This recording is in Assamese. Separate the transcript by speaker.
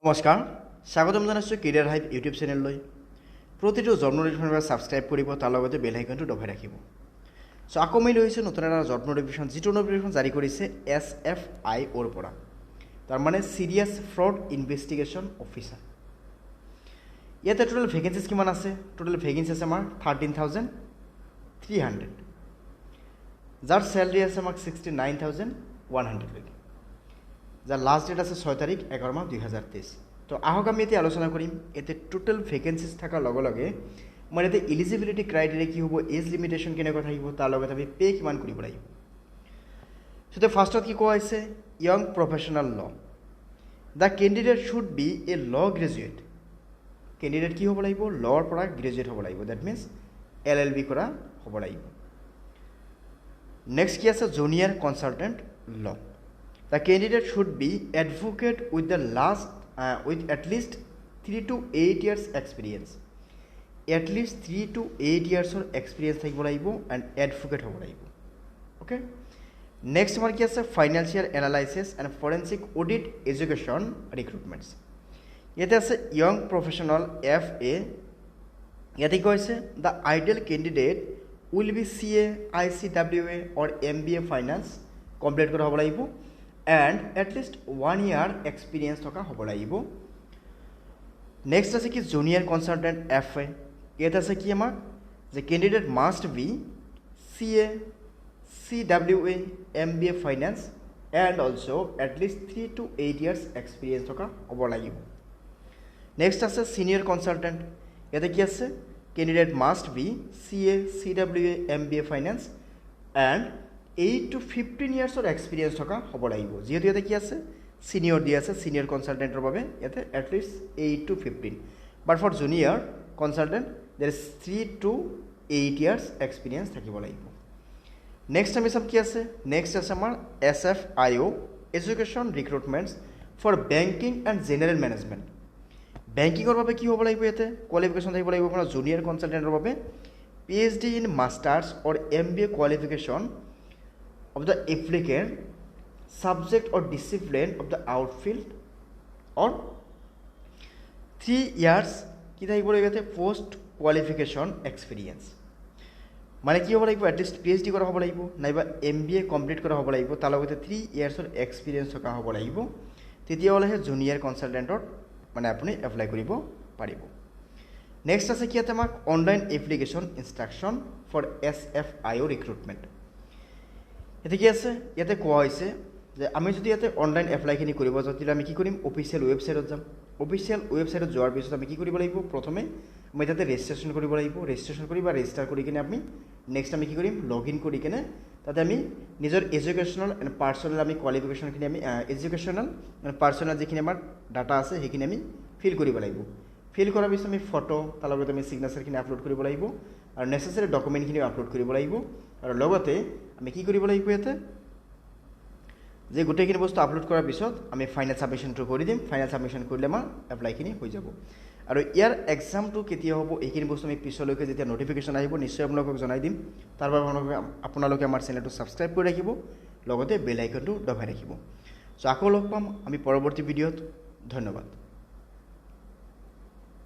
Speaker 1: নমস্কাৰ স্বাগতম জনাইছোঁ কেৰিয়াৰ হাইভ ইউটিউব চেনেললৈ প্ৰতিটো জব নোটিফিকেশ্যন ছাবস্ক্ৰাইব কৰিব তাৰ লগতে বেল আইকনটো দবাই ৰাখিব সো আকৌ মই লৈছোঁ নতুন এটা জব নোটিফিকেশ্যন যিটো নোটিফিকেশ্যন জাৰি কৰিছে SFIOৰ পৰা তাৰমানে চিৰিয়াছ ফ্ৰড ইনভেষ্টিগেশ্যন অফিচাৰ ইয়াতে টোটেল ভেকেঞ্চিজ কিমান আছে টোটেল ভেকেঞ্চি আছে আমাৰ 13,300 যাৰ চেলাৰি আছে আমাক 69,100 যাৰ লাষ্ট ডেট আছে 6 তাৰিখ 11 মাহ 2023 তো আহক আমি এতিয়া আলোচনা কৰিম এতে টোটেল ভেকেঞ্চিজ থাকাৰ লগে লগে মই এতে এলিজিবিলিটি ক্ৰাইটেৰিয়া কি হ'ব এজ লিমিটেশ্যন কেনেকৈ থাকিব তাৰ লগত আমি পে কিমান কৰিব লাগিব সো ফাৰ্ষ্টত কি কোৱা হৈছে young professional law the candidate should be a law graduate candidate কি হ'ব লাগিব লৰ পৰা গ্ৰেজুৱেট হ'ব লাগিব দ্যাট মিন্স LLB কৰা হ'ব লাগিব নেক্সট কি আছে জুনিয়ৰ কনসালটেন্ট ল The candidate should be advocate with with at least 3 to 8 years experience. At least 3 to 8 years of experience থাকিব লাগিব and advocate হ'ব লাগিব okay next আমাৰ কি আছে financial analysis and forensic audit education recruitments ইয়াতে আছে young professional FA ইয়াতে কৈছে the ideal candidate will be CA ICWA or MBA finance complete কৰা হ'ব লাগিব and at least 1 year experience থকা হ'ব লাগিব নেক্সট আছে কি জুনিয়ৰ কনসালটেন্ট FA এটা আছে কি আমাৰ যে candidate must be CA CWA MBA finance and also at least 3 to 8 years experience থকা হ'ব লাগিব নেক্সট আছে সিনিয়ৰ কনসালটেন্ট এটা কি আছে candidate must be CA CWA MBA finance and 8 to 15 years of experience থকা হ'ব লাগিব যেহেতু ইয়াতে কি আছে সিনিয়ৰ দি আছে সিনিয়ৰ কনসালটেন্টৰ বাবে ইয়াতে at least 8 to 15 but for junior consultant there is 3 to 8 years experience থাকিব লাগিব নেক্সট আমি সব কি আছে নেক্সট আছে আমাৰ SFIO education recruitments for banking and general management বেংকিংৰ বাবে কি হ'ব লাগিব ইয়াতে কোৱালিফিকেশন থাকিব লাগিব আপোনাৰ জুনিয়ৰ কনসালটেন্টৰ বাবে PhD in masters or MBA qualification of the applicant subject or discipline of the outfield or 3 years কি থাকিব লাগিব পোস্ট কোয়ালিফিকেশন এক্সপেৰিয়েন্স মানে কি হ'ব লাগিব at least PhD কৰা হ'ব লাগিব নাইবা MBA কমপ্লিট কৰা হ'ব লাগিব তাৰ লগতে 3 ইয়াৰ্ছৰ এক্সপেৰিয়েন্স থকা হ'ব লাগিব তেতিয়া হ'লেহে জুনিয়ৰ কনসালটেন্টৰ মানে আপুনি এপ্লাই কৰিব পাৰিব নেক্সট আছে কি আমাক online application instruction for SFIO recruitment এটা কি আছে ইয়াতে কোৱা হৈছে যে আমি যদি ইয়াতে অনলাইন এপ্লাইখিনি কৰিব যাওঁতে আমি কি কৰিম অফিচিয়েল ৱেবছাইটত যাম অফিচিয়েল ৱেবছাইটত যোৱাৰ পিছত আমি কি কৰিব লাগিব প্ৰথমে আমি তাতে ৰেজিষ্ট্ৰেচন কৰিব লাগিব ৰেজিষ্ট্ৰেচন কৰি বা ৰেজিষ্টাৰ কৰি কিনে আমি নেক্সট আমি কি কৰিম লগইন কৰি কিনে তাতে আমি নিজৰ এডুকেশ্যনাল এণ্ড পাৰ্চনেল আমি কোৱালিফিকেশ্যনখিনি আমি এডুকেশ্যনাল এণ্ড পাৰ্চনেল যিখিনি আমাৰ ডাটা আছে সেইখিনি আমি ফিল কৰিব লাগিব ফিল কৰাৰ পিছত আমি ফটো তাৰ লগতে আমি সিগনেচাৰখিনি আপলোড কৰিব লাগিব আৰু নেসেসাৰি ডকুমেণ্টখিনি আপলোড কৰিব লাগিব আৰু লগতে আমি কি কৰিব লাগিব ইয়াতে যে গোটেইখিনি বস্তু আপলোড কৰাৰ পিছত আমি ফাইনেল সাবমিশনটো কৰি দিম ফাইনেল সাবমিশন কৰিলে আমাৰ এপ্লাইখিনি হৈ যাব আৰু ইয়াৰ এক্সামটো কেতিয়া হ'ব এইখিনি বস্তু আমি পিছলৈকে যেতিয়া নোটিফিকেশ্যন আহিব নিশ্চয় আপোনালোকক জনাই দিম তাৰ বাবে আপোনালোকে আমাৰ চেনেলটো সাবস্ক্ৰাইব কৰি ৰাখিব লগতে বেল আইকনটো দবাই ৰাখিব সো আকৌ লগ পাম আমি পৰৱৰ্তী ভিডিঅ'ত ধন্যবাদ